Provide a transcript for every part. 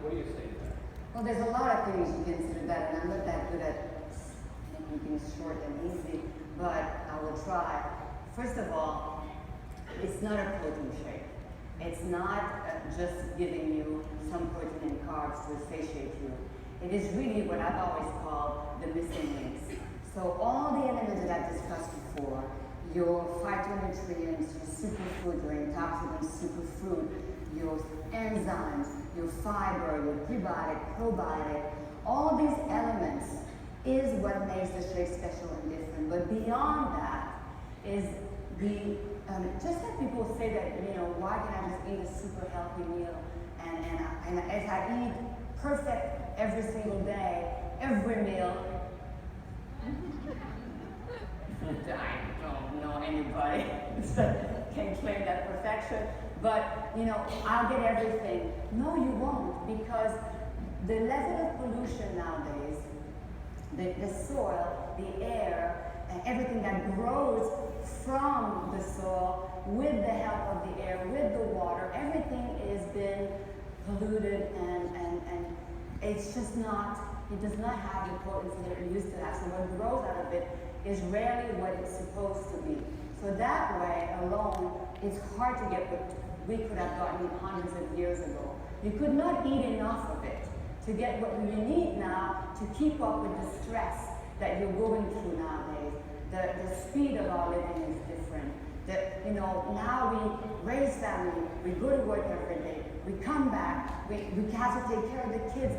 what do you say to that? Well, there's a lot of things you can consider that, and I'm not that good at making things short and easy, but I will try. First of all, it's not a protein shake. It's not just giving you some protein and carbs to satiate you. It is really what I've always called the missing links. So all the elements that I've discussed before, your phytonutrients, your superfood, your antioxidants, superfood, your enzymes, your fiber, your prebiotic, probiotic, all these elements is what makes the shake special and different. But beyond that is the, just like people say that, you know, why can I just eat a super healthy meal? And as I eat perfect every single day, every meal, I don't know anybody that can claim that perfection, but you know, I'll get everything. No, you won't, because the level of pollution nowadays, the soil, the air, and everything that grows from the soil with the help of the air, with the water, everything has been polluted and it's just not, it does not have the potency that it used to have. So what grows out of it is rarely what it's supposed to be. So that way alone, it's hard to get what we could have gotten hundreds of years ago. You could not eat enough of it to get what you need now to keep up with the stress that you're going through nowadays. The speed of our living is different. You know, now we raise family, we go to work every day, we come back, we have to take care of the kids,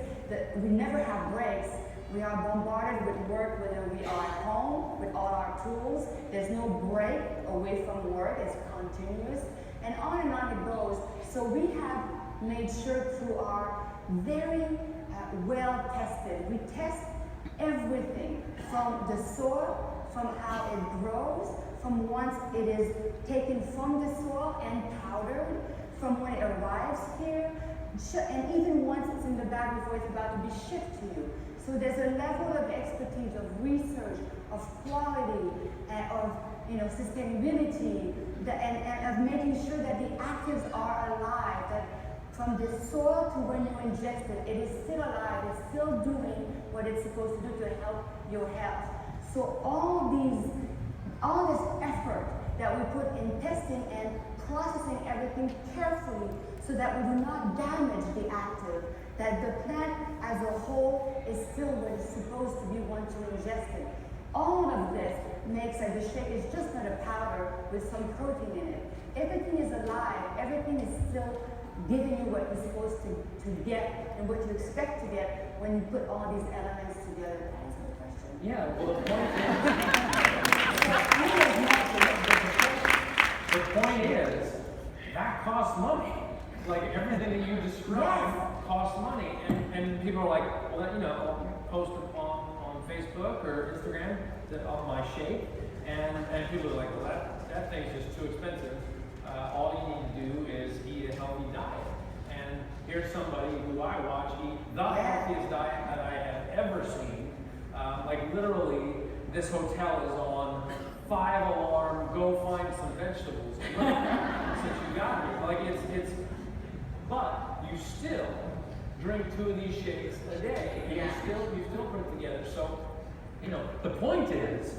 we never have breaks. We are bombarded with work, whether we are at home with all our tools. There's no break away from work, it's continuous, and on it goes. So we have made sure through our very well tested, we test everything from the soil, from how it grows, from once it is taken from the soil and powdered, from when it arrives here, and even once it's in the bag before it's about to be shipped to you. So there's a level of expertise, of research, of quality, and of sustainability, and of making sure that the actives are alive, that from the soil to when you ingest it, it is still alive, it's still doing what it's supposed to do to help your health. So all this effort that we put in testing and processing everything carefully so that we do not damage the active, that the plant as a whole is still what it's supposed to be once you ingest it. All of this makes that the shake is just not a powder with some protein in it. Everything is alive, everything is still giving you what you're supposed to get and what you expect to get when you put all these elements together. To answer the question. Yeah, well the point is, that costs money. Like everything that you described costs money, and people are like, well, I'll post on Facebook or Instagram of my shake, and people are like, well, that thing's just too expensive. All you need to do is eat a healthy diet. And here's somebody who I watch eat the healthiest diet that I have ever seen. Like literally, this hotel is on 5-alarm, go find some vegetables since you got here. Like it's. But you still drink 2 of these shakes a day, and you still put it together. So, the point is,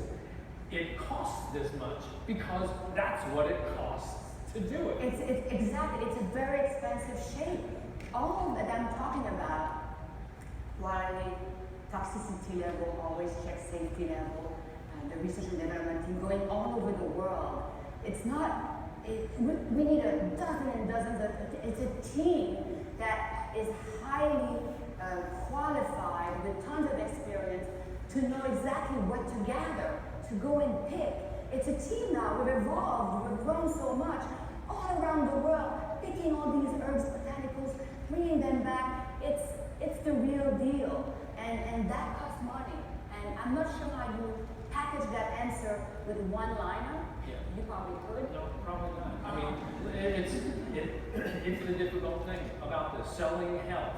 it costs this much because that's what it costs to do it. It's exactly. It's a very expensive shake. All that I'm talking about, quality, toxicity level, always check safety level, the research and development team going all over the world. It's not. We need a dozen and dozens of, it's a team that is highly qualified with tons of experience to know exactly what to gather, to go and pick. It's a team now, we've evolved, we've grown so much, all around the world, picking all these herbs, botanicals, bringing them back. It's the real deal, and that costs money. And I'm not sure how you package that answer with one liner. You probably could. No, probably not. I mean, it's the difficult thing about this. Selling health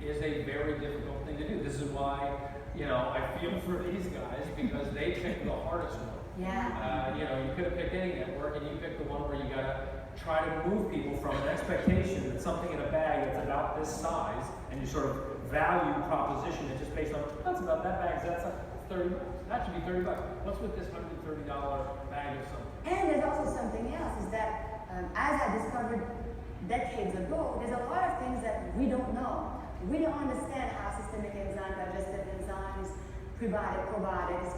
is a very difficult thing to do. This is why, I feel for these guys because they picked the hardest one. Yeah. You could have picked any network, and you picked the one where you got to try to move people from an expectation that something in a bag that's about this size and you sort of value proposition it just based on, that's about that bag, that's like 30 bucks. That should be 30 bucks. What's with this $130 bag of something? And there's also something else, is that as I discovered decades ago, there's a lot of things that we don't know. We don't understand how systemic enzymes, digestive enzymes, prebiotic, probiotics,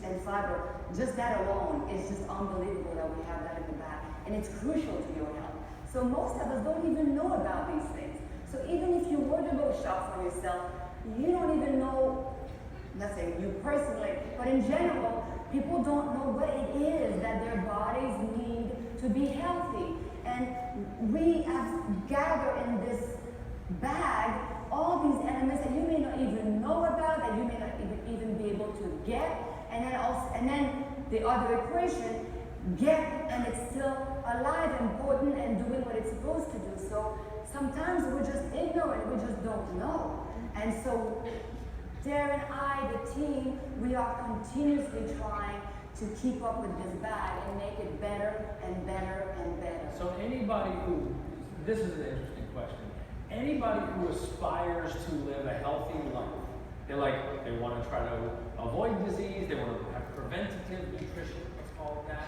and fiber, just that alone is just unbelievable that we have that in the back. And it's crucial to your health. So most of us don't even know about these things. So even if you were to go shop for yourself, you don't even know, not saying you personally, but in general, people don't know what it is that their bodies need to be healthy. And we have gathered in this bag all these elements that you may not even know about, that you may not even be able to get, and then the other equation, get, and it's still alive and potent and doing what it's supposed to do. So sometimes we're just ignorant, we just don't know. And so Darren, I, the team, we are continuously trying to keep up with this bag and make it better and better and better. So anybody who, this is an interesting question, anybody who aspires to live a healthy life, they want to try to avoid disease, they want to have preventative nutrition, let's call it that.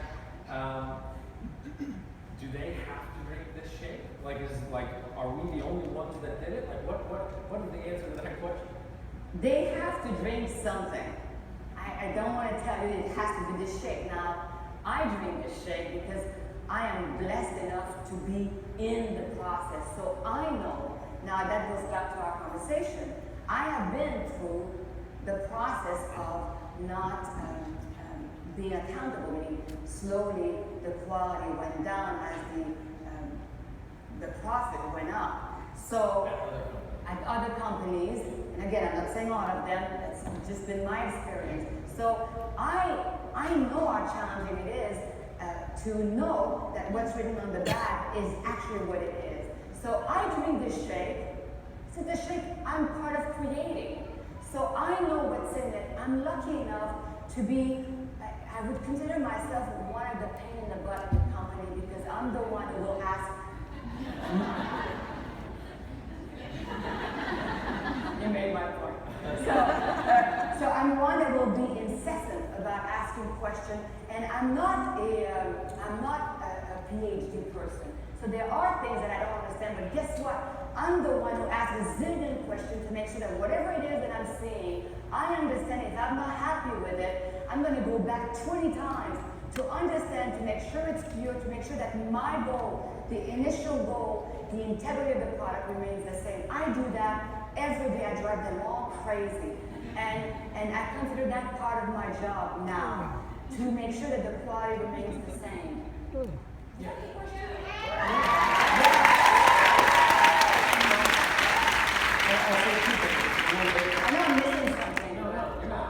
Do they have to drink this shake? Are we the only ones that did it? What is the answer to that question? They have to drink something. I don't want to tell you it has to be this shake. Now, I drink this shake because I am blessed enough to be in the process. So I know, now that goes back to our conversation, I have been through the process of not being accountable, meaning slowly the quality went down as the profit went up. So at other companies, and again, I'm not saying all of them, that's just been my experience. So I know how challenging it is to know that what's written on the bag is actually what it is. So I drink this shake. So the shake I'm part of creating. So I know what's in it. I'm lucky enough to be, I would consider myself one of the pain in the butt of the company because I'm the one who will ask. You made my point. So I'm one that will be incessant about asking questions, and I'm not a PhD person. So there are things that I don't understand, but guess what? I'm the one who asks a zillion questions to make sure that whatever it is that I'm seeing, I understand it. If I'm not happy with it, I'm going to go back 20 times to understand, to make sure it's pure, to make sure that my goal, the initial goal, the integrity of the product remains the same. I do that every day. I drive them all crazy. And I consider that part of my job now, to make sure that the quality remains the same. Yeah. I know I'm missing something. No, you're not.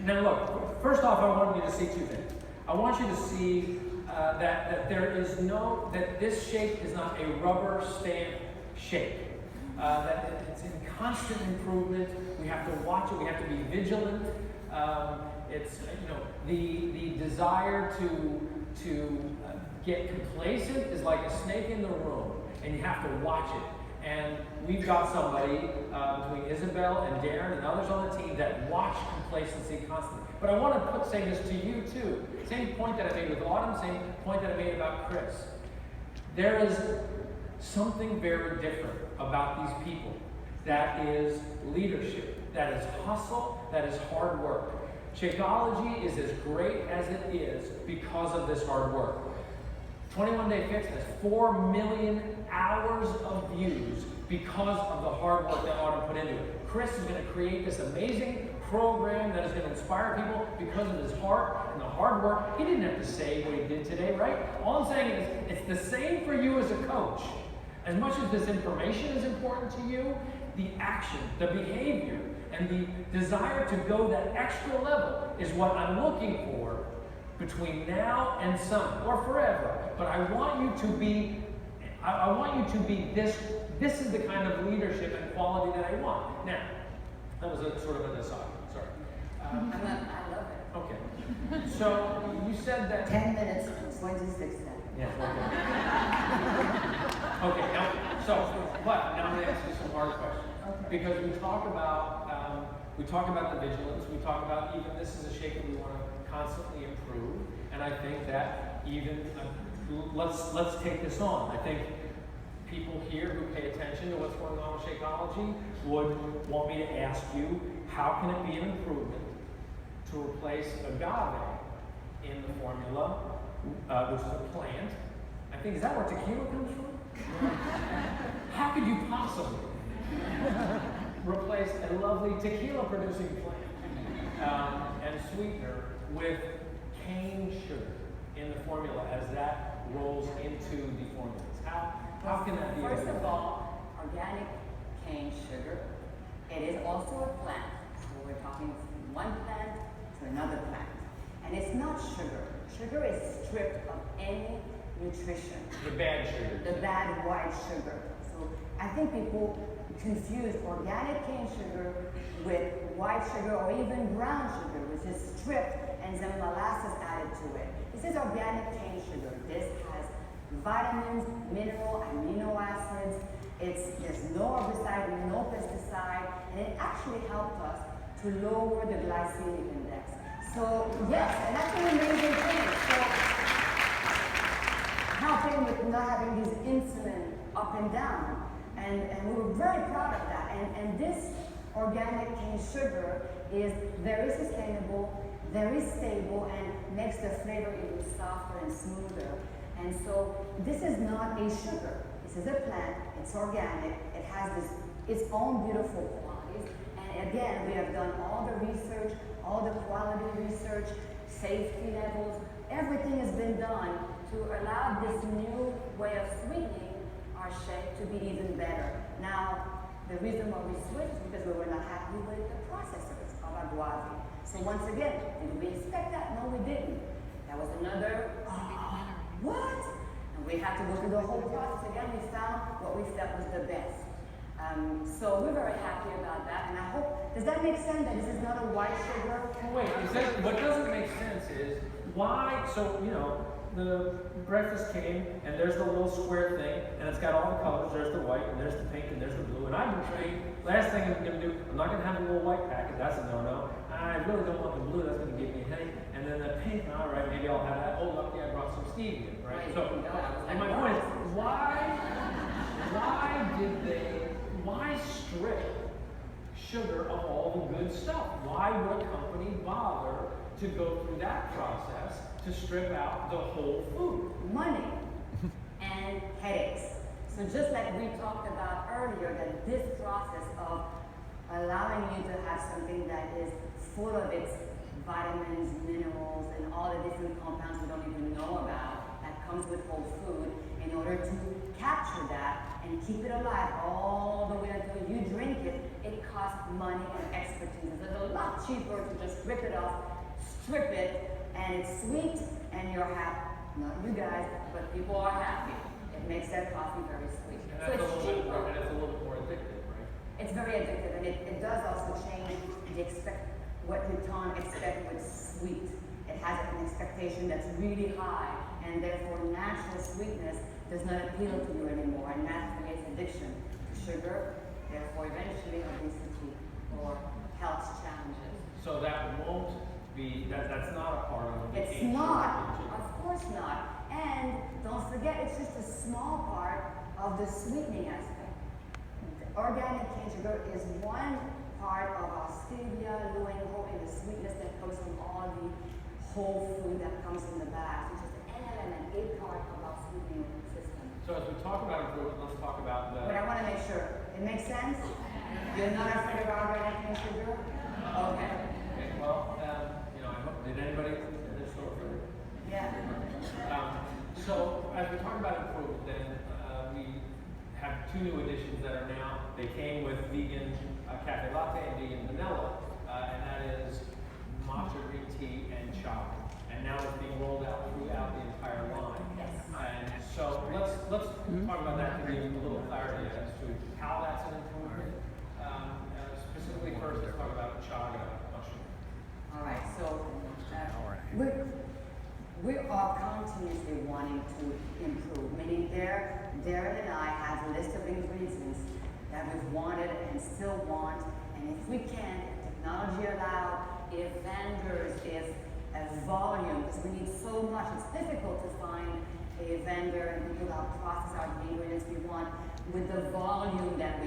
Now look, first off, I want you to see two things. I want you to see that that this shake is not a rubber stamp shake. That it's in constant improvement. We have to watch it. We have to be vigilant. It's the desire to get complacent is like a snake in the room, and you have to watch it. And we've got somebody between Isabel and Darren and others on the team that watch complacency constantly. But I want to say this to you too. Same point that I made with Autumn, same point that I made about Chris. There is something very different about these people. That is leadership. That is hustle. That is hard work. Shakeology is as great as it is because of this hard work. 21 Day Fix has 4 million hours of views because of the hard work that Autumn put into it. Chris is going to create this amazing program that is going to inspire people because of his heart and the hard work. He didn't have to say what he did today, right? All I'm saying is it's the same for you as a coach. As much as this information is important to you, the action, the behavior, and the desire to go that extra level is what I'm looking for between now and summer, or forever. But I want you to be this. This is the kind of leadership and quality that I want. Now, that was a sort of an aside. Sorry. I love it. Okay. So you said that 10 minutes, 26 seconds. Yeah. Okay. Okay. Now, So, but now I'm going to ask you some hard questions. Okay. Because we talk about the vigilance, we talk about even this is a shaker we want to constantly improve, and I think that even, let's take this on. I think people here who pay attention to what's going on with Shakeology would want me to ask you, how can it be an improvement to replace agave in the formula, which is a plant? I think, is that where tequila comes from? How could you possibly replace a lovely tequila producing plant and sweetener with cane sugar in the formula as that rolls into the formulas? How can that be? First of all, organic cane sugar, it is also a plant. So we're talking from one plant to another plant. And it's not sugar. Sugar is stripped of any nutrition. The bad sugar. The bad white sugar. So I think people confuse organic cane sugar with white sugar or even brown sugar, which is stripped and some molasses added to it. This is organic cane sugar. This has vitamins, mineral, amino acids. There's no herbicide, no pesticide, and it actually helped us to lower the glycemic index. So yes, and that's an amazing thing. So helping with not having these insulin up and down. And we were very proud of that. And this organic cane sugar is very sustainable, very stable, and makes the flavor even softer and smoother. And so this is not a sugar. This is a plant. It's organic. It has its own beautiful qualities. And again, we have done all the research, all the quality research, safety levels. Everything has been done to allow this new way of sweetening our shake to be even better. Now, the reason why we switched is because we were not happy with the processors of our guava. So once again, did we expect that? No, we didn't. That was another, what? And we had to go through the whole process again. We found what we felt was the best. So we're very happy about that, and I hope, does that make sense that this is not a white sugar? Wait, what doesn't make sense is why, so, you know, the breakfast came, and there's the little square thing, and it's got all the colors. There's the white, and there's the pink, and there's the blue. And I've been trained, last thing I'm going to do, I'm not going to have a little white packet. That's a no-no. I really don't want the blue. That's going to give me a headache. And then the pink, all right, maybe I'll have that. Oh, lucky I brought some stevia, right? So, and my point is, why strip sugar of all the good stuff? Why would a company bother to go through that process to strip out the whole food? Money and headaches. So just like we talked about earlier, that this process of allowing you to have something that is full of its vitamins, minerals, and all the different compounds we don't even know about that comes with whole food, in order to capture that and keep it alive all the way until you drink it, it costs money and expertise. It's a lot cheaper to just rip it off, strip it, and it's sweet, and you're happy. Not you guys, but people are happy. It makes that coffee very sweet. And So it's cheaper. And it's a little bit more addictive, right? It's very addictive, and it does also change what your tongue expects with sweet. It has an expectation that's really high, and therefore natural sweetness does not appeal to you anymore, and that creates addiction to sugar, therefore eventually obesity or health challenges. So that won't be, that's not a part of the It's not, of course not. And don't forget, it's just a small part of the sweetening aspect. The organic cane sugar is one part of our stevia, luengo, and the sweetness that comes from all the whole food that comes in the bag, which is an element, a part of our sweetening system. So as we talk about improvement, let's talk about the... But I want to make sure. It makes sense? You're not afraid of organic cane sugar? Okay. Okay, well, you know, I hope, did anybody in this store for it? Yeah. So as we talk about improvement, then we have two new additions that are now, they came with vegan cafe latte and vegan vanilla, and that is matcha green tea and chai. And now it's being rolled out throughout the entire line. Yes. And so let's talk about that to give a little clarity as to how that's an improvement. Specifically first, let's talk about chaga mushroom. All right, so we are continuously wanting to improve, meaning Darren and I have a list of ingredients that we've wanted and still want. And if we can, technology allowed, if vendors, if a volume, because we need so much, it's difficult to find a vendor and people that process our ingredients we want with the volume that we